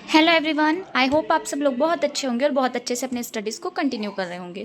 Hello everyone, I hope आप सब लोग बहुत अच्छे होंगे और बहुत अच्छे से अपने स्टडीज़ को कंटिन्यू कर रहे होंगे।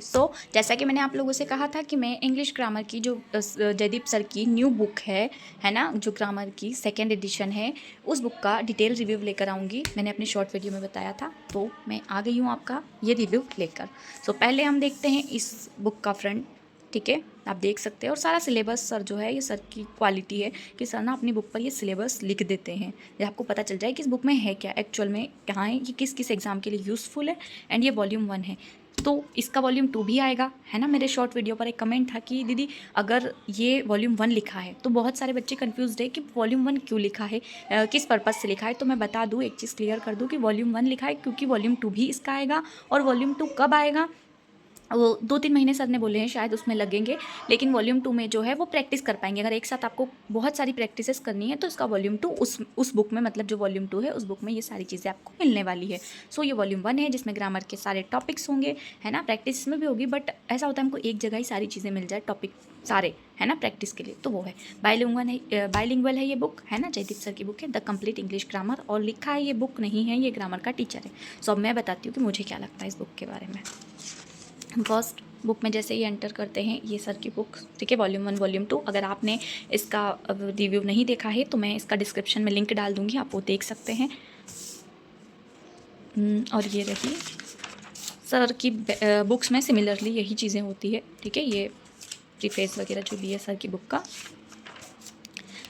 जैसा कि मैंने आप लोगों से कहा था कि मैं इंग्लिश ग्रामर की जो जयदीप सर की न्यू बुक है ना, जो ग्रामर की सेकेंड एडिशन है, उस बुक का डिटेल रिव्यू लेकर आऊँगी। मैंने अपने शॉर्ट वीडियो में बताया था, तो मैं आ गई हूँ आपका ये रिव्यू लेकर। पहले हम देखते हैं इस बुक का फ्रंट। ठीक है, आप देख सकते हैं। और सारा सिलेबस सर जो है, ये सर की क्वालिटी है कि सर ना अपनी बुक पर ये सिलेबस लिख देते हैं, ये आपको पता चल जाए कि इस बुक में है क्या, एक्चुअल में कहाँ है, ये किस किस एग्ज़ाम के लिए यूज़फुल है। एंड ये वॉल्यूम 1 है, तो इसका वॉल्यूम 2 भी आएगा, है ना। मेरे शॉर्ट वीडियो पर एक कमेंट था कि दीदी अगर ये वॉल्यूम 1 लिखा है तो बहुत सारे बच्चे कंफ्यूज्ड है कि वॉल्यूम 1 क्यों लिखा है, किस पर्पज़ से लिखा है। तो मैं बता दूँ, एक चीज़ क्लियर कर दूँ कि वॉल्यूम 1 लिखा है क्योंकि वॉल्यूम 2 भी इसका आएगा। और वॉल्यूम 2 कब आएगा, वो 2-3 महीने सर ने बोले हैं शायद उसमें लगेंगे, लेकिन वॉल्यूम 2 में जो है वो प्रैक्टिस कर पाएंगे। अगर एक साथ आपको बहुत सारी प्रैक्टिसेस करनी है तो इसका वॉल्यूम 2 उस बुक में, मतलब जो वॉल्यूम 2 है उस बुक में ये सारी चीज़ें आपको मिलने वाली है। ये वॉल्यूम 1 है जिसमें ग्रामर के सारे टॉपिक्स होंगे, है ना। प्रैक्टिस इसमें भी होगी, बट ऐसा होता है हमको एक जगह ही सारी चीज़ें मिल जाए, टॉपिक सारे, है ना, प्रैक्टिस के लिए। तो वो है बाइलिंगुअल है ये बुक, है ना। जयदीप सर की बुक है द कंप्लीट इंग्लिश ग्रामर, और लिखा है, ये बुक नहीं है, ये ग्रामर का टीचर है। अब मैं बताती हूँ कि मुझे क्या लगता है इस बुक के बारे में। फर्स्ट बुक में जैसे ही एंटर करते हैं, ये सर की बुक, ठीक है, वॉल्यूम 1 वॉल्यूम 2। अगर आपने इसका रिव्यू नहीं देखा है तो मैं इसका डिस्क्रिप्शन में लिंक डाल दूँगी, आप वो देख सकते हैं। और ये रही सर की बुक्स में सिमिलरली यही चीज़ें होती है, ठीक है। ये प्रीफेस वगैरह जो भी है सर की बुक का।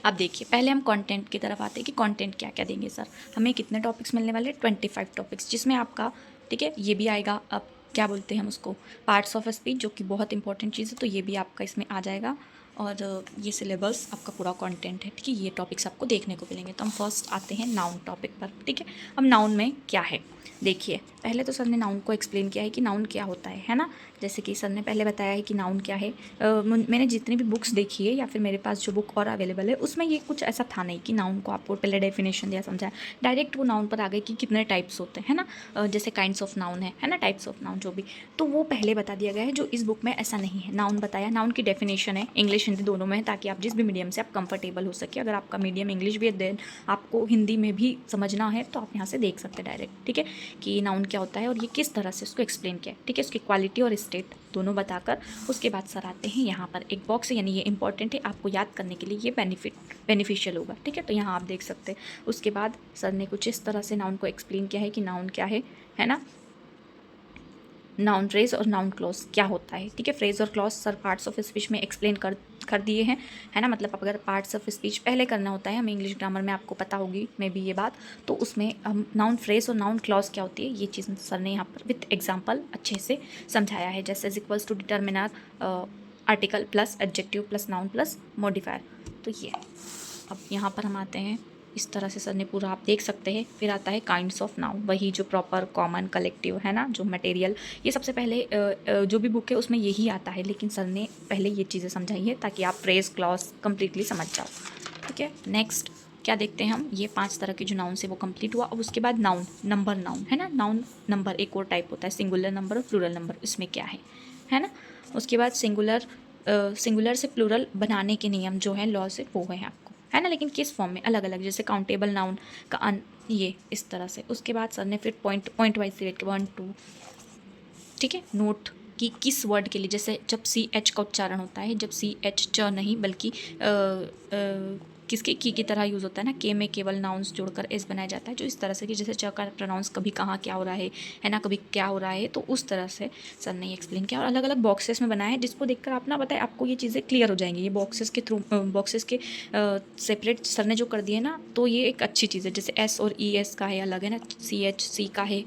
अब देखिए, पहले हम कंटेंट की तरफ आते हैं कि कंटेंट क्या क्या देंगे सर। हमें कितने टॉपिक्स मिलने वाले, 25 टॉपिक्स, जिसमें आपका, ठीक है, ये भी आएगा। अब क्या बोलते हैं हम उसको, पार्ट्स ऑफ स्पीच, जो कि बहुत इंपॉर्टेंट चीज़ है, तो ये भी आपका इसमें आ जाएगा। और ये सिलेबस आपका पूरा कंटेंट है, ठीक है। ये टॉपिक्स आपको देखने को मिलेंगे। तो हम फर्स्ट आते हैं नाउन टॉपिक पर, ठीक है। अब नाउन में क्या है, देखिए, पहले तो सर ने नाउन को एक्सप्लेन किया है कि नाउन क्या होता है ना। जैसे कि सर ने पहले बताया है कि नाउन क्या है। मैंने जितनी भी बुक्स देखी है या फिर मेरे पास जो बुक और अवेलेबल है, उसमें ये कुछ ऐसा था नहीं कि नाउन को आपको पहले डेफिनेशन दिया, समझाया, डायरेक्ट वो नाउन पर आ गए कि कितने टाइप्स होते हैं ना। जैसे काइंड्स ऑफ नाउन है ना, टाइप्स ऑफ नाउन जो भी, तो वो पहले बता दिया गया है। जो इस बुक में ऐसा नहीं है, नाउन बताया, नाउन की डेफिनेशन है, इंग्लिश हिंदी दोनों में है, ताकि आप जिस भी मीडियम से आप कंफर्टेबल हो सके। अगर आपका मीडियम इंग्लिश भी है, देन आपको हिंदी में भी समझना है तो आप यहाँ से देख सकते हैं डायरेक्ट, ठीक है, कि नाउन क्या होता है और ये किस तरह से उसको एक्सप्लेन किया है, ठीक है। उसकी क्वालिटी और स्टेट दोनों बताकर उसके बाद सर आते हैं यहाँ पर एक बॉक्स है, यानी ये इंपॉर्टेंट है, आपको याद करने के लिए ये बेनिफिशियल होगा, ठीक है। तो यहाँ आप देख सकते हैं। उसके बाद सर ने कुछ इस तरह से नाउन को एक्सप्लेन किया है कि नाउन क्या है ना। नाउन फ्रेज और नाउन क्लॉज क्या होता है, ठीक है। फ्रेज और clause sir parts of speech में एक्सप्लेन कर दिए हैं, है ना। मतलब अगर पार्ट्स ऑफ स्पीच पहले करना होता है हमें इंग्लिश ग्रामर में, आपको पता होगी मे बी ये बात, तो उसमें हम नाउन फ्रेज और नाउन क्लॉज क्या होती है, ये चीज़ सर ने यहाँ पर विथ एग्जाम्पल अच्छे से समझाया है। जैसे is equals to determiner, article plus adjective plus noun plus modifier. तो ये अब यहाँ पर हम आते हैं, इस तरह से सर ने पूरा आप देख सकते हैं। फिर आता है काइंड्स ऑफ नाउन, वही जो प्रॉपर कॉमन कलेक्टिव है ना, जो मटेरियल, ये सबसे पहले जो भी बुक है उसमें यही आता है, लेकिन सर ने पहले ये चीज़ें समझाई है ताकि आप फ्रेज क्लॉज कंप्लीटली समझ जाओ, ठीक है। नेक्स्ट क्या देखते हैं हम, ये 5 तरह के जो नाउन से वो कंप्लीट हुआ। अब उसके बाद नाउन, नंबर नाउन, है ना। नाउन नंबर एक और टाइप होता है, सिंगुलर नंबर और प्लूरल नंबर, इसमें क्या है ना। उसके बाद सिंगुलर से प्लूरल बनाने के नियम जो है लॉ से, वो है आपको, है ना, लेकिन किस फॉर्म में, अलग अलग, जैसे काउंटेबल नाउन का ये इस तरह से। उसके बाद सर ने फिर पॉइंट वाइज से 1 2, ठीक है, नोट कि किस वर्ड के लिए, जैसे जब CH का उच्चारण होता है, जब CH च नहीं बल्कि किसके की तरह यूज़ होता है ना, के में केवल नाउंस जोड़कर एस बनाया जाता है, जो इस तरह से कि जैसे च का प्रोनाउंस कभी कहाँ क्या हो रहा है ना, कभी क्या हो रहा है, तो उस तरह से सर ने एक्सप्लेन किया। और अलग अलग बॉक्सेस में बनाया है, जिसको देखकर आप ना बताए आपको ये चीज़ें क्लियर हो जाएंगी। ये बॉक्सेस के थ्रू, बॉक्सेस के सेपरेट सर ने जो कर दिए ना, तो ये एक अच्छी चीज़ है। जैसे S और ES का है अलग, है ना, CH C का है,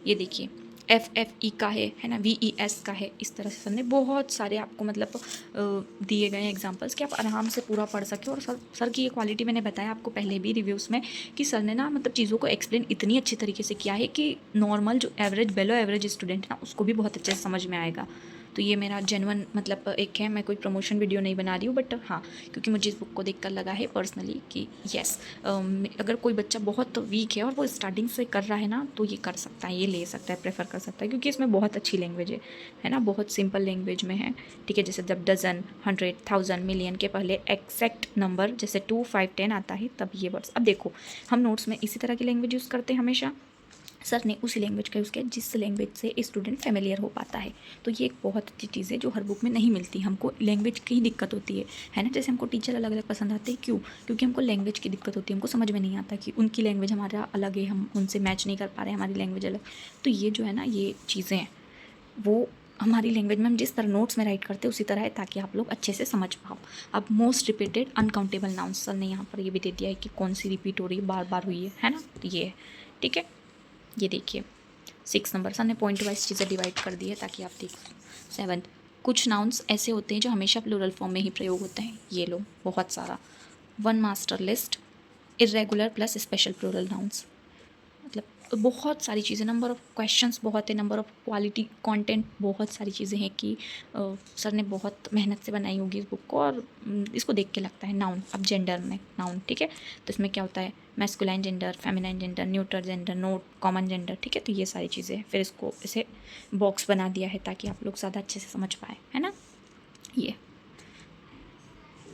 ये देखिए FFE का है ना, VES का है। इस तरह से सर ने बहुत सारे आपको मतलब दिए गए हैं एग्जांपल्स कि आप आराम से पूरा पढ़ सके। और सर की ये क्वालिटी मैंने बताया आपको पहले भी रिव्यूज़ में कि सर ने ना मतलब चीज़ों को एक्सप्लेन इतनी अच्छी तरीके से किया है कि नॉर्मल जो एवरेज बेलो एवरेज स्टूडेंट है ना, उसको भी बहुत अच्छे से समझ में आएगा। तो ये मेरा जेन्युइन मतलब एक है, मैं कोई प्रमोशन वीडियो नहीं बना रही हूँ, बट हाँ, क्योंकि मुझे इस बुक को देखकर लगा है पर्सनली कि येस, अगर कोई बच्चा बहुत वीक है और वो स्टार्टिंग से कर रहा है ना, तो ये कर सकता है, ये ले सकता है, प्रेफर कर सकता है, क्योंकि इसमें बहुत अच्छी लैंग्वेज है ना, बहुत सिंपल लैंग्वेज में है, ठीक है। जैसे जब डजन, 100, 1000, मिलियन के पहले एक्जैक्ट नंबर जैसे 2 5 10 आता है, तब ये वर्ड्स। अब देखो, हम नोट्स में इसी तरह की लैंग्वेज यूज़ करते हैं हमेशा, सर ने उस लैंग्वेज का यूज़ किया जिस लैंग्वेज से स्टूडेंट फेमिलियर हो पाता है। तो ये एक बहुत अच्छी चीज़ है जो हर बुक में नहीं मिलती। हमको लैंग्वेज की ही दिक्कत होती है ना। जैसे हमको टीचर अलग अलग पसंद आते हैं, क्यों? क्योंकि हमको लैंग्वेज की दिक्कत होती है, हमको समझ में नहीं आता कि उनकी लैंग्वेज हमारा अलग है, हम उनसे मैच नहीं कर पा रहे हैं, हमारी लैंग्वेज अलग। तो ये जो है ना, ये चीज़ें हैं वो हमारी लैंग्वेज में हम जिस तरह नोट्स में राइट करते हैं उसी तरह है, ताकि आप लोग अच्छे से समझ पाओ। अब most repeated uncountable nouns, sir ने यहाँ पर ये भी दे दिया है कि कौन सी रिपीट हो रही है, बार बार हुई है ना। तो ये है, ठीक है। ये देखिए 6 नंबर, सर ने पॉइंट वाइज चीज़ें डिवाइड कर दी है ताकि आप देख। 7, कुछ नाउन्स ऐसे होते हैं जो हमेशा प्लूरल फॉर्म में ही प्रयोग होते हैं। ये लो बहुत सारा। 1 master list, irregular plus special plural nouns, मतलब बहुत सारी चीज़ें। नंबर ऑफ़ क्वेश्चंस बहुत है, नंबर ऑफ़ क्वालिटी कंटेंट बहुत सारी चीज़ें हैं कि सर ने बहुत मेहनत से बनाई होगी इस बुक को। और इसको देख के लगता है नाउन। अब जेंडर में नाउन, ठीक है। तो इसमें क्या होता है, masculine gender, feminine gender, neutral gender, note, common gender, ठीक है। तो ये सारी चीज़ें हैं। फिर इसको इसे बॉक्स बना दिया है ताकि आप लोग ज़्यादा अच्छे से समझ पाए, है ना। ये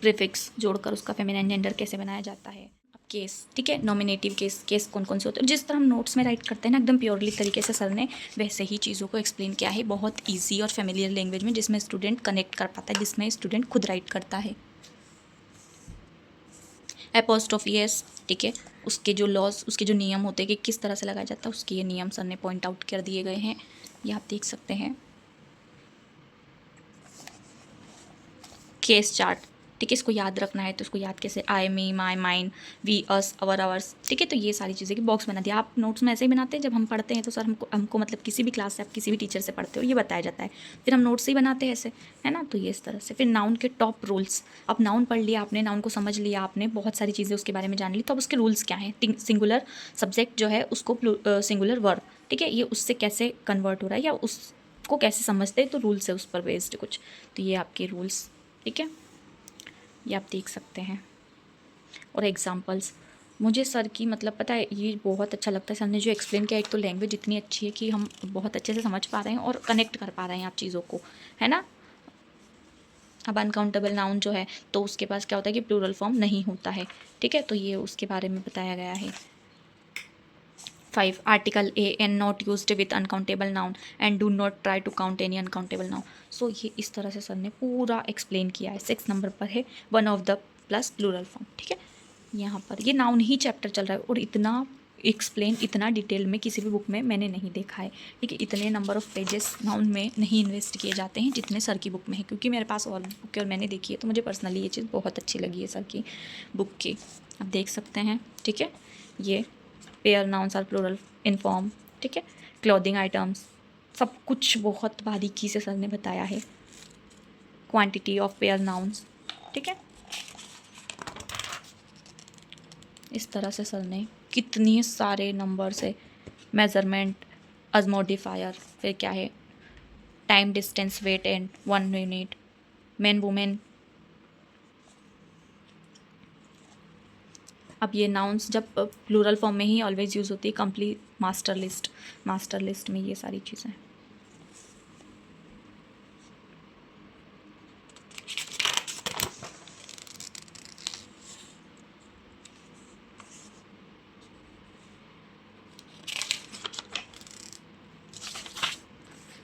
प्रीफिक्स जोड़कर उसका फेमिनाइन जेंडर कैसे बनाया जाता है। अब केस, ठीक है, नॉमिनेटिव केस, केस कौन कौन से होते हैं, जिस तरह हम नोट्स में राइट करते हैं ना एकदम प्योरली तरीके से, सर ने वैसे ही चीज़ों को एक्सप्लेन किया है बहुत ईजी और फेमिलियर लैंग्वेज में, जिसमें स्टूडेंट कनेक्ट कर पाता है, जिसमें स्टूडेंट खुद राइट करता है। एपोस्ट्रोफी एस, ठीक है, उसके जो लॉज, उसके जो नियम होते हैं कि किस तरह से लगाया जाता है, उसके ये नियम सर ने पॉइंट आउट कर दिए गए हैं, ये आप देख सकते हैं। केस चार्ट, ठीक है, इसको याद रखना है तो इसको याद कैसे, I, me, my, mine, we, us, our, ours, ठीक है। तो ये सारी चीज़ें की बॉक्स बना दिया। आप नोट्स में ऐसे ही बनाते हैं, जब हम पढ़ते हैं तो सर हमको मतलब किसी भी क्लास से आप किसी भी टीचर से पढ़ते हो ये बताया जाता है, फिर हम नोट्स ही बनाते हैं ऐसे, है ना। तो ये इस तरह से। फिर नाउन के टॉप रूल्स, अब नाउन पढ़ लिया आपने, नाउन को समझ लिया आपने, बहुत सारी चीज़ें उसके बारे में जान ली, तो अब उसके रूल्स क्या हैं। सिंगुलर सब्जेक्ट जो है उसको सिंगुलर वर्ब, ठीक है, ये उससे कैसे कन्वर्ट हो रहा है या उसको कैसे समझते हैं, तो रूल्स है उस पर बेस्ड कुछ। तो ये आपके रूल्स, ठीक है, ये आप देख सकते हैं। और एग्जांपल्स, मुझे सर की मतलब पता है ये बहुत अच्छा लगता है, सर ने जो एक्सप्लेन किया, एक तो लैंग्वेज इतनी अच्छी है कि हम बहुत अच्छे से समझ पा रहे हैं और कनेक्ट कर पा रहे हैं आप चीज़ों को, है ना। अब अनकाउंटेबल नाउन जो है तो उसके पास क्या होता है कि प्लूरल फॉर्म नहीं होता है, ठीक है। तो ये उसके बारे में बताया गया है। 5, article a and not used with uncountable noun and do not try to count any uncountable noun. So ये इस तरह से सर ने पूरा एक्सप्लेन किया है। 6 नंबर पर है one of the plus plural form, ठीक है। यहाँ पर ये नाउन ही चैप्टर चल रहा है और इतना एक्सप्लेन, इतना डिटेल में किसी भी बुक में मैंने नहीं देखा है, ठीक है। इतने नंबर ऑफ़ पेजेस नाउन में नहीं इन्वेस्ट किए जाते हैं जितने सर की बुक में है, क्योंकि मेरे पास और बुक है और मैंने देखी है, तो मुझे पर्सनली ये चीज़ बहुत अच्छी लगी है सर की बुक की। आप देख सकते हैं, ठीक है। ये pair nouns are plural in form, ठीक है। क्लॉथिंग आइटम्स, सब कुछ बहुत बारीकी से सर ने बताया है। क्वांटिटी ऑफ पेयर नाउन्स, ठीक है। इस तरह से सर ने कितने सारे नंबर से मेज़रमेंट, अज मॉडिफायर, फिर क्या है, time, distance, weight and 1 unit, man, women. अब ये नाउन्स जब प्लूरल फॉर्म में ही ऑलवेज यूज़ होती है। Complete master list, master list में ये सारी चीज़ें।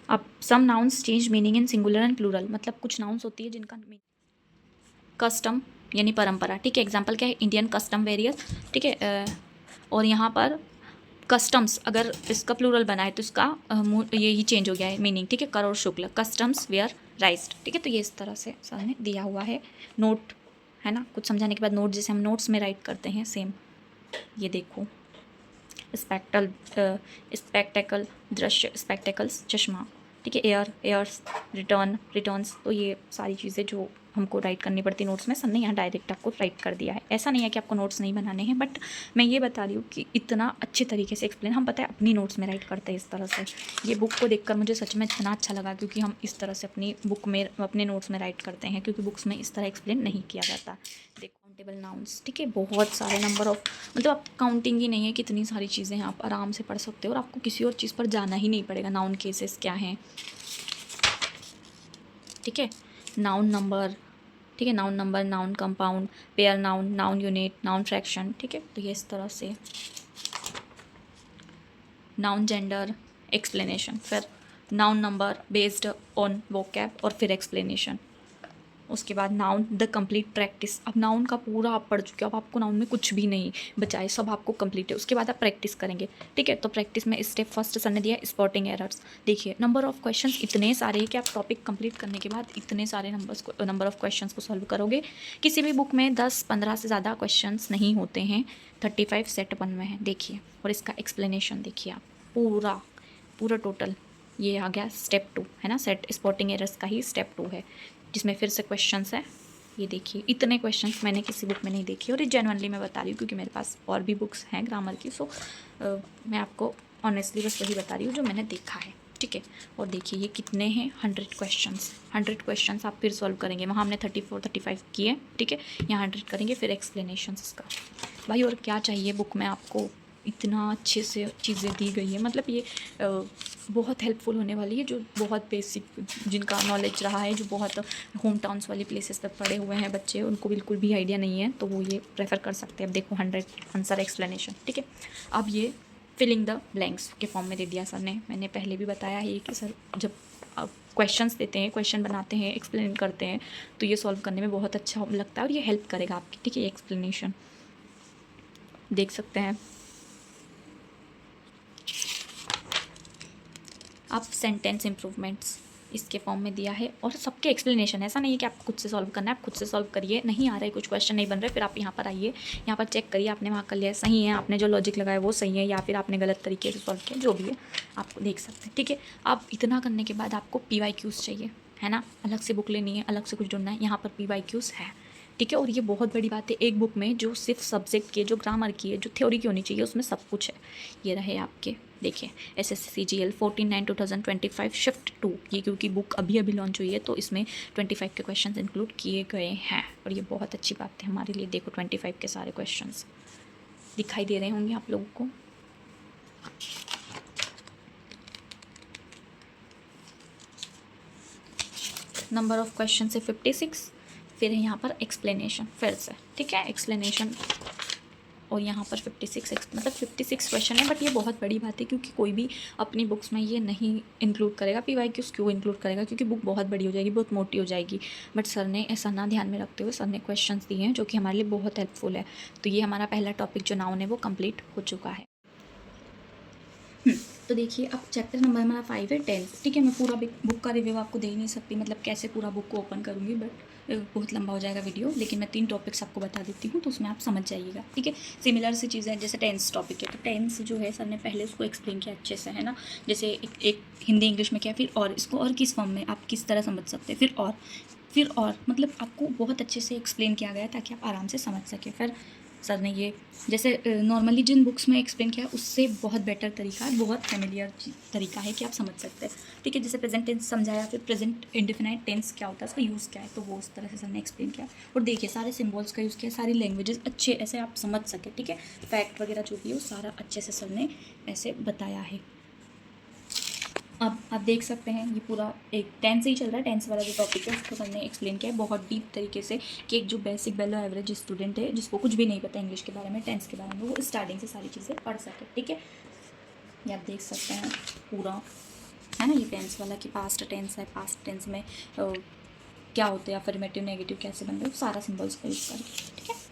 अब some nouns change meaning in singular and plural, मतलब कुछ नाउन्स होती है जिनका कस्टम यानी परंपरा, ठीक है। एग्जाम्पल क्या है, इंडियन कस्टम वेरियस, ठीक है। और यहाँ पर कस्टम्स, अगर इसका प्लूरल बना है तो इसका ये ही चेंज हो गया है मीनिंग, ठीक है। कर और शुक्ल, कस्टम्स वेयर राइज्ड, ठीक है। तो ये इस तरह से सर ने दिया हुआ है। नोट, है ना, कुछ समझाने के बाद नोट, जैसे हम नोट्स में राइट करते हैं सेम। ये देखो, स्पेक्टेकल दृश्य, स्पेक्टेकल्स चश्मा, ठीक है। Air, airs, return, returns. तो ये सारी चीज़ें जो हमको राइट करनी पड़ती है नोट्स में, सर ने यहाँ डायरेक्ट आपको राइट कर दिया है। ऐसा नहीं है कि आपको नोट्स नहीं बनाने हैं, बट मैं ये बता रही हूँ कि इतना अच्छे तरीके से एक्सप्लेन, हम पता है अपनी नोट्स में राइट करते हैं इस तरह से। ये बुक को देखकर मुझे सच में इतना अच्छा लगा, क्योंकि हम इस तरह से अपनी बुक में, अपने नोट्स में राइट करते हैं, क्योंकि बुक्स में इस तरह एक्सप्लेन नहीं किया जाता। देखो, काउंटेबल नाउन्स, ठीक है, बहुत सारे नंबर ऑफ, मतलब आप काउंटिंग ही नहीं है, कितनी सारी चीज़ें हैं, आप आराम से पढ़ सकते हो और आपको किसी और चीज़ पर जाना ही नहीं पड़ेगा। नाउन केसेस क्या हैं, ठीक है। नाउन नंबर, ठीक है, noun number, noun compound, pair noun, noun unit, noun fraction, ठीक है। तो ये इस तरह से नाउन जेंडर एक्सप्लेनेशन, फिर noun number based on vocab और फिर एक्सप्लेनेशन। उसके बाद नाउन द कंप्लीट प्रैक्टिस। अब नाउन का पूरा आप पढ़ चुके हो, अब आपको नाउन में कुछ भी नहीं बचा है, सब आपको कंप्लीट है। उसके बाद आप प्रैक्टिस करेंगे, ठीक है। तो प्रैक्टिस में स्टेप फर्स्ट सर ने दिया स्पॉटिंग एरर्स। देखिए नंबर ऑफ क्वेश्चंस इतने सारे हैं कि आप टॉपिक कंप्लीट करने के बाद इतने सारे नंबर ऑफ क्वेश्चंस को सॉल्व करोगे। किसी भी बुक में 10-15 से ज़्यादा क्वेश्चंस नहीं होते हैं, 35 सेट 1 में है। देखिए और इसका एक्सप्लेनेशन देखिए आप, पूरा टोटल ये आ गया स्टेप 2 है ना, सेट स्पॉटिंग एरर्स का ही स्टेप 2 है, जिसमें फिर से क्वेश्चंस है। ये देखिए इतने क्वेश्चंस मैंने किसी बुक में नहीं देखे, और ये जेन्युइनली मैं बता रही हूँ क्योंकि मेरे पास और भी बुक्स हैं ग्रामर की। सो मैं आपको ऑनेस्टली बस वही बता रही हूँ जो मैंने देखा है, ठीक है। और देखिए ये कितने हैं, 100 क्वेश्चंस आप फिर सॉल्व करेंगे। वहाँ हमने 34-35 किए, ठीक है। यहाँ 100 करेंगे, फिर एक्सप्लेनेशन इसका। भाई और क्या चाहिए बुक में आपको, इतना अच्छे से चीज़ें दी गई है। मतलब ये बहुत हेल्पफुल होने वाली है, जो बहुत बेसिक जिनका नॉलेज रहा है, जो बहुत होम टाउन्स वाली प्लेसेस पर पढ़े हुए हैं बच्चे, उनको बिल्कुल भी आइडिया नहीं है, तो वो ये प्रेफर कर सकते हैं। अब देखो 100 आंसर एक्सप्लेनेशन, ठीक है। अब ये फिलिंग द ब्लैंक्स के फॉर्म में दे दिया सर ने। मैंने पहले भी बताया है कि सर जब क्वेश्चंस देते हैं, क्वेश्चन बनाते हैं, एक्सप्लेन करते हैं, तो ये सॉल्व करने में बहुत अच्छा लगता है और ये हेल्प करेगा आपकी, ठीक है। एक्सप्लेनेशन देख सकते हैं आप। सेंटेंस इम्प्रूवमेंट्स इसके फॉर्म में दिया है, और सबके एक्सप्लेनेशन। ऐसा नहीं है कि आप खुद से सॉल्व करना है, आप खुद से सॉल्व करिए। नहीं आ रहा है, कुछ क्वेश्चन नहीं बन रहे, फिर आप यहाँ पर आइए, यहाँ पर चेक करिए आपने वहाँ कर लिया सही है, आपने जो लॉजिक लगाया वो सही है, या फिर आपने गलत तरीके से सॉल्व किया, जो भी है आपको देख सकते हैं, ठीक है। अब इतना करने के बाद आपको PYQs चाहिए, है ना। अलग से बुक लेनी है, अलग से कुछ ढूंढना है, यहाँ पर PYQs है, ठीक है। और ये बहुत बड़ी बात है, एक बुक में जो सिर्फ सब्जेक्ट की है, जो ग्रामर की है, जो थ्योरी की होनी चाहिए, उसमें सब कुछ है। ये रहे आपके, देखिए SSC CGL 14/9/2025 शिफ्ट 2। ये क्योंकि बुक अभी अभी लॉन्च हुई है, तो इसमें 25 के क्वेश्चंस इंक्लूड किए गए हैं, और ये बहुत अच्छी बात है हमारे लिए। देखो 25 के सारे क्वेश्चंस दिखाई दे रहे होंगे आप लोगों को। नंबर ऑफ क्वेश्चन है 56। फिर है यहाँ पर एक्सप्लेनेशन फिर से, ठीक है, एक्सप्लेनेशन। और यहाँ पर 56 मतलब 56 क्वेश्चन है। बट ये बहुत बड़ी बात है, क्योंकि कोई भी अपनी बुक्स में ये नहीं इंक्लूड करेगा। PYQs क्यों इंक्लूड करेगा, क्योंकि बुक बहुत बड़ी हो जाएगी, बहुत मोटी हो जाएगी। बट सर ने ऐसा ना ध्यान में रखते हुए सर ने क्वेश्चंस दिए हैं, जो कि हमारे लिए बहुत हेल्पफुल है। तो ये हमारा पहला टॉपिक जो नाउन है वो कंप्लीट हो चुका है। तो देखिए अब चैप्टर नंबर हमारा 5 है 10th, ठीक है। मैं पूरा बुक का रिव्यू आपको दे ही नहीं सकती, मतलब कैसे पूरा बुक को ओपन करूँगी, बट बहुत लंबा हो जाएगा वीडियो। लेकिन मैं 3 टॉपिक्स आपको बता देती हूँ, तो उसमें आप समझ जाइएगा, ठीक है। सिमिलर सी चीज़ें, जैसे टेंस टॉपिक है, तो टेंस जो है सर ने पहले उसको एक्सप्लेन किया अच्छे से, है ना। जैसे एक हिंदी इंग्लिश में क्या, फिर और इसको और किस फॉर्म में आप किस तरह समझ सकते हैं, फिर और मतलब आपको बहुत अच्छे से एक्सप्लेन किया गया है, ताकि आप आराम से समझ सकें। फिर सर ने ये जैसे नॉर्मली जिन बुक्स में एक्सप्लेन किया है, उससे बहुत बेटर तरीका है, बहुत फेमिलियर तरीका है कि आप समझ सकते हैं, ठीक है। जैसे प्रेजेंट टेंस समझाया, फिर प्रेजेंट इंडेफिनाइट टेंस क्या होता है, उसका यूज़ क्या है, तो वो उस तरह से सर ने एक्सप्लेन किया। और देखिए सारे सिम्बॉल्स का यूज़ किया, सारी लैंग्वेजेस अच्छे ऐसे आप समझ सके, ठीक है। फैक्ट वगैरह जो भी है वो सारा अच्छे से सर ने ऐसे बताया है। अब आप देख सकते हैं ये पूरा एक 10 से ही चल रहा है। 10 वाला जो टॉपिक है उसको हमने एक्सप्लेन किया है बहुत डीप तरीके से, कि एक जो बेसिक बेलो एवरेज स्टूडेंट है, जिसको कुछ भी नहीं पता इंग्लिश के बारे में, टेंस के बारे में, वो स्टार्टिंग से सारी चीज़ें पढ़ सके, ठीक है। ये आप देख सकते हैं पूरा, है ना। ये टेंस वाला कि पास्ट टेंस है, पास्ट टेंस में क्या होते हैं, अफर्मेटिव नेगेटिव कैसे बन रहे, सारा सिम्बल्स का यूज़ करके, ठीक है।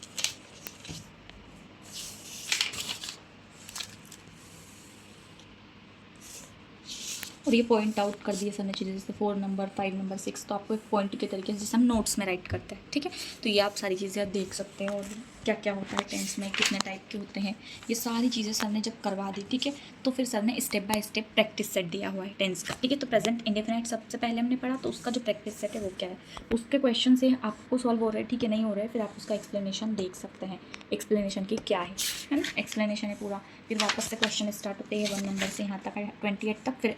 और ये पॉइंट आउट कर दिए सर ने चीज़ें, जैसे 4 नंबर 5 नंबर 6, तो आपको एक पॉइंट के तरीके से, जैसे हम नोट्स में राइट करते हैं, ठीक है। तो ये आप सारी चीज़ें देख सकते हैं, और क्या क्या होता है टेंस में, कितने टाइप के होते हैं, ये सारी चीज़ें सर ने जब करवा दी, ठीक है। तो फिर सर ने step by step practice set दिया हुआ है टेंस का, ठीक है। तो प्रेजेंट इंडेफिनाइट सबसे पहले हमने पढ़ा, तो उसका जो प्रैक्टिस सेट है वो क्या है, उसके क्वेश्चन से आपको सॉल्व हो रहा है, ठीक है, नहीं हो रहा है, फिर आप उसका एक्सप्लेनेशन देख सकते हैं, एक्सप्लेनेशन की क्या है ना, एक्सप्लेनेशन है पूरा। फिर वापस से क्वेश्चन स्टार्ट होते हैं 1 नंबर से यहाँ तक 28 तक, फिर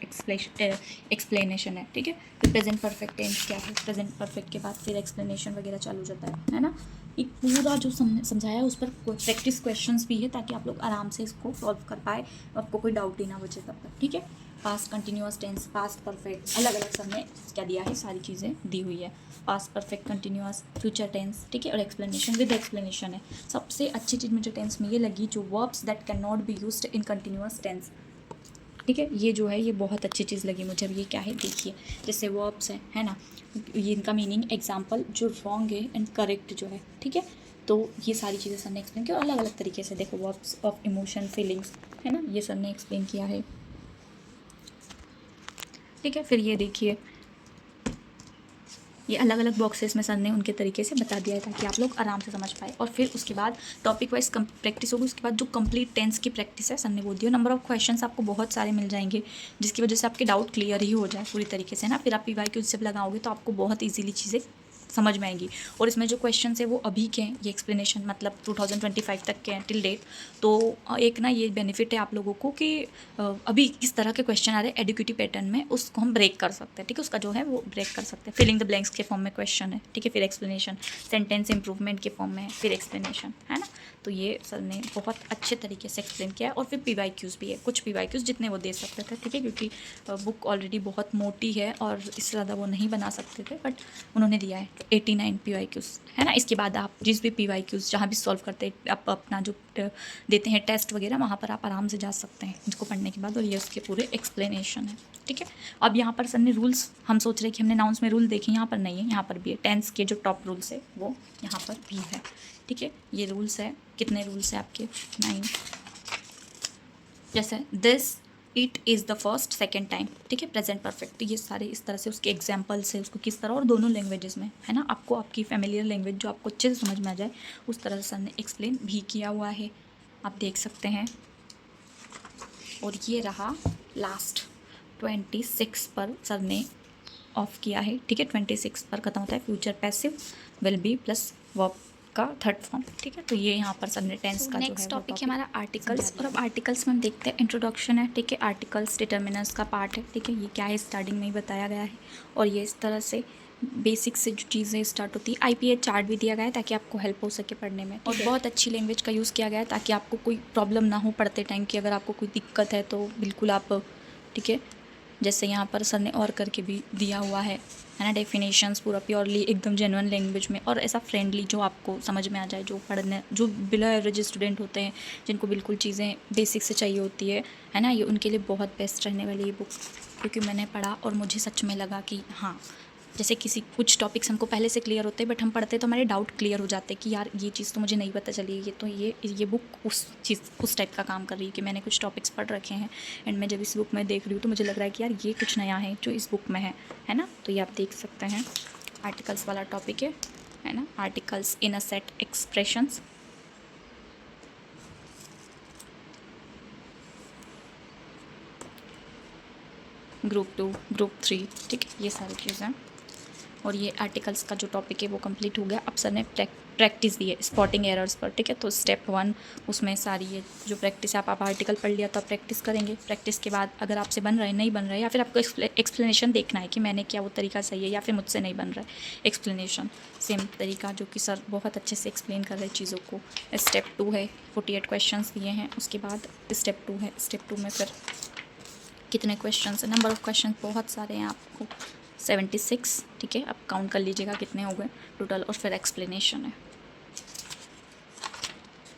एक्सप्लेनेशन है, ठीक है। फिर प्रेजेंट परफेक्ट टेंस क्या है, प्रेजेंट परफेक्ट के बाद फिर एक्सप्लेनेशन वगैरह चालू हो जाता है ना। एक पूरा जो समझाया है उस पर प्रैक्टिस क्वेश्चंस भी है, ताकि आप लोग आराम से इसको सॉल्व कर पाए, आपको कोई डाउट ही ना बचे तब तक, ठीक है। Past continuous tense, past perfect, अलग अलग सबने क्या दिया है, सारी चीज़ें दी हुई है। Past perfect, continuous, future tense, ठीक है। और एक्सप्लेनेशन विद एक्सप्लेनेशन है। सबसे अच्छी चीज़ मुझे टेंस में ये लगी, जो verbs that can not be used in continuous tense, ठीक है, ये जो है ये बहुत अच्छी चीज़ लगी मुझे। अब ये क्या है देखिए, जैसे वर्ब्स है ना, ये इनका मीनिंग, एग्जाम्पल जो रॉन्ग है एंड करेक्ट जो है, ठीक है। तो ये सारी चीज़ें सर ने एक्सप्लेन किया अलग अलग तरीके से। देखो वर्ब्स ऑफ इमोशन, फीलिंग्स, है ना, ये सर ने एक्सप्लेन किया है, ठीक है। फिर ये देखिए, ये अलग अलग बॉक्सेस में सर ने उनके तरीके से बता दिया है ताकि आप लोग आराम से समझ पाए। और फिर उसके बाद टॉपिक वाइज प्रैक्टिस होगी। उसके बाद जो कंप्लीट टेंस की प्रैक्टिस है सर ने वो दी। नंबर ऑफ क्वेश्चंस आपको बहुत सारे मिल जाएंगे जिसकी वजह से आपके डाउट क्लियर ही हो जाए पूरी तरीके से ना। फिर आप PYQ जब लगाओगे तो आपको बहुत ईजीली चीज़ें समझ में आएंगी। और इसमें जो क्वेश्चन है वो अभी के हैं, ये एक्सप्लेनेशन मतलब 2025 तक के हैं टिल डेट। तो एक ना ये बेनिफिट है आप लोगों को कि अभी किस तरह के क्वेश्चन आ रहे हैं एडुकेटिव पैटर्न में, उसको हम ब्रेक कर सकते हैं, ठीक है। उसका जो है वो ब्रेक कर सकते हैं। फिलिंग द ब्लैंक्स के फॉर्म में क्वेश्चन है, ठीक है, फिर एक्सप्लेनेशन, सेंटेंस इंप्रूवमेंट के फॉर्म में है, फिर एक्सप्लेनेशन, है ना। तो ये सर ने बहुत अच्छे तरीके से एक्सप्लेन किया है। और फिर PYQs भी है, कुछ PYQs जितने वो दे सकते थे, ठीक है, क्योंकि बुक ऑलरेडी बहुत मोटी है और इससे ज़्यादा वो नहीं बना सकते थे, बट उन्होंने दिया है 89 PYQs, है ना। इसके बाद आप जिस भी PYQs जहाँ भी सॉल्व करते हैं, आप अपना जो देते हैं टेस्ट वगैरह, वहाँ पर आप आराम से जा सकते हैं इसको पढ़ने के बाद। और ये उसके पूरे एक्सप्लेनेशन है, ठीक है। अब यहाँ पर सर ने रूल्स, हम सोच रहे हैं कि हमने नाउंस में रूल देखे, यहाँ पर नहीं है, यहाँ पर भी है। टेंस के जो टॉप रूल्स है वो यहाँ पर भी है, ठीक है। ये रूल्स है, कितने रूल्स है आपके 9। जैसे this it is the first second time, ठीक है, प्रेजेंट परफेक्ट। तो ये सारे इस तरह से उसके एग्जाम्पल्स है, उसको किस तरह, और दोनों लैंग्वेजेस में, है ना। आपको आपकी फैमिलियर लैंग्वेज जो आपको अच्छे से समझ में आ जाए उस तरह से सर ने एक्सप्लेन भी किया हुआ है, आप देख सकते हैं। और ये रहा लास्ट 26 पर सर ने ऑफ किया है, ठीक है। 26 पर खत्म होता है future passive will be plus verb का थर्ड फॉर्म, ठीक है। तो ये यहाँ पर सर ने टेंस का नेक्स्ट टॉपिक है हमारा आर्टिकल्स। और अब आर्टिकल्स में हम देखते हैं इंट्रोडक्शन है, ठीक है। आर्टिकल्स डिटर्मिनर्स का पार्ट है, ठीक है। ये क्या है स्टार्टिंग में ही बताया गया है। और ये इस तरह से बेसिक से जो चीज़ें स्टार्ट होती है। IPA चार्ट भी दिया गया है ताकि आपको हेल्प हो सके पढ़ने में। और बहुत अच्छी लैंग्वेज का यूज़ किया गया है ताकि आपको कोई प्रॉब्लम ना हो पढ़ते टाइम की। अगर आपको कोई दिक्कत है तो बिल्कुल आप, ठीक है, जैसे यहाँ पर सर ने और करके भी दिया हुआ है ना, डेफिनेशंस पूरा प्योरली एकदम जेन्युइन लैंग्वेज में, और ऐसा फ्रेंडली जो आपको समझ में आ जाए, जो पढ़ने, जो बिलो एवरेज स्टूडेंट होते हैं जिनको बिल्कुल चीज़ें बेसिक से चाहिए होती है ना, ये उनके लिए बहुत बेस्ट रहने वाली ये बुक। क्योंकि मैंने पढ़ा और मुझे सच में लगा कि हाँ, जैसे किसी कुछ टॉपिक्स हमको पहले से क्लियर होते हैं बट हम पढ़ते तो हमारे डाउट क्लियर हो जाते हैं कि यार ये चीज़ तो मुझे नहीं पता चली, ये तो ये बुक उस चीज़ उस टाइप का काम कर रही है कि मैंने कुछ टॉपिक्स पढ़ रखे हैं एंड मैं जब इस बुक में देख रही हूँ तो मुझे लग रहा है कि यार ये कुछ नया है जो इस बुक में है ना। तो ये आप देख सकते हैं आर्टिकल्स वाला टॉपिक है ना, articles in a set expressions. Group 2, group 3, ठीक है, ये सारी चीज़ें। और ये आर्टिकल्स का जो टॉपिक है वो कंप्लीट हो गया। अब सर ने प्रैक्टिस दी है स्पॉटिंग एरर्स पर, ठीक है। तो स्टेप 1 उसमें सारी ये जो प्रैक्टिस है, आप आर्टिकल पढ़ लिया तो आप प्रैक्टिस करेंगे। प्रैक्टिस के बाद अगर आपसे बन रहा है, नहीं बन रहा है, या फिर आपको एक्सप्लेनेशन देखना है कि मैंने क्या वो तरीका सही है या फिर मुझसे नहीं बन रहा है, एक्सप्लेनेशन सेम तरीका जो कि सर बहुत अच्छे से एक्सप्लेन कर रहे हैं चीज़ों को। स्टेप 2 है, 48 क्वेश्चन दिए हैं। उसके बाद स्टेप 2 है, स्टेप 2 में फिर कितने क्वेश्चन है, नंबर ऑफ़ क्वेश्चन बहुत सारे हैं आपको 76, ठीक है। अब काउंट कर लीजिएगा कितने हो गए टोटल। और फिर एक्सप्लेनेशन है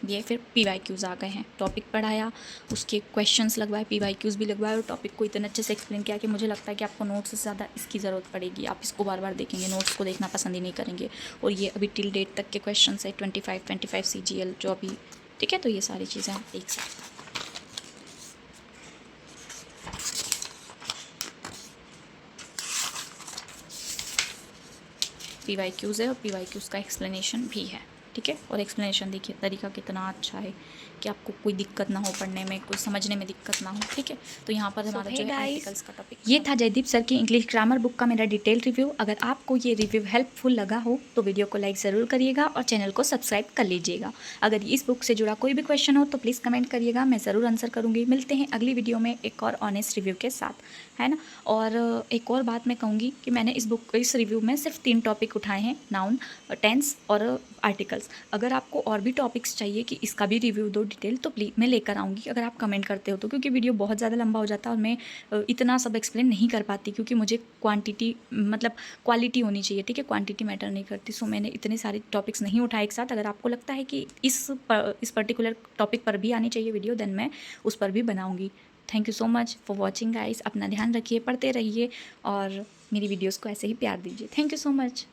ये। फिर PYQs आ गए हैं, टॉपिक पढ़ाया, उसके क्वेश्चंस लगवाए, PYQs भी लगवाए, और टॉपिक को इतना अच्छे से एक्सप्लेन किया कि मुझे लगता है कि आपको नोट्स से ज़्यादा इसकी ज़रूरत पड़ेगी। आप इसको बार बार देखेंगे, नोट्स को देखना पसंद ही नहीं करेंगे। और ये अभी टिल डेट तक के क्वेश्चन है 25 CGL जो अभी, ठीक है। तो ये सारी चीज़ें आप देख सकते हैं। PYQs है और PYQs का एक्सप्लेनेशन भी है, ठीक है। और एक्सप्लेनेशन देखिए तरीका कितना अच्छा है कि आपको कोई दिक्कत ना हो पढ़ने में, कोई समझने में दिक्कत ना हो, ठीक है। तो यहाँ पर हमारा जो है आर्टिकल्स का टॉपिक ये था। जयदीप सर की इंग्लिश ग्रामर बुक का मेरा डिटेल रिव्यू। अगर आपको ये रिव्यू हेल्पफुल लगा हो तो वीडियो को लाइक ज़रूर करिएगा और चैनल को सब्सक्राइब कर लीजिएगा। अगर इस बुक से जुड़ा कोई भी क्वेश्चन हो तो प्लीज़ कमेंट करिएगा, मैं ज़रूर आंसर करूँगी। मिलते हैं अगली वीडियो में एक और ऑनेस्ट रिव्यू के साथ, है ना। और एक और बात मैं कहूँगी कि मैंने इस रिव्यू में सिर्फ 3 टॉपिक उठाए हैं, नाउन, टेंस और आर्टिकल्स। अगर आपको और भी टॉपिक्स चाहिए कि इसका भी रिव्यू दो डिटेल तो प्लीज़ मैं लेकर आऊँगी, अगर आप कमेंट करते हो तो, क्योंकि वीडियो बहुत ज़्यादा लंबा हो जाता है और मैं इतना सब एक्सप्लेन नहीं कर पाती, क्योंकि मुझे क्वांटिटी मतलब क्वालिटी होनी चाहिए, ठीक है, क्वांटिटी मैटर नहीं करती। सो मैंने इतने सारे टॉपिक्स नहीं उठाए एक साथ। अगर आपको लगता है कि इस पर्टिकुलर टॉपिक पर भी आनी चाहिए वीडियो, देन मैं उस पर भी बनाऊँगी, thank you so much for watching guys. अपना ध्यान रखिए, पढ़ते रहिए और मेरी वीडियोज़ को ऐसे ही प्यार दीजिए। Thank you so much.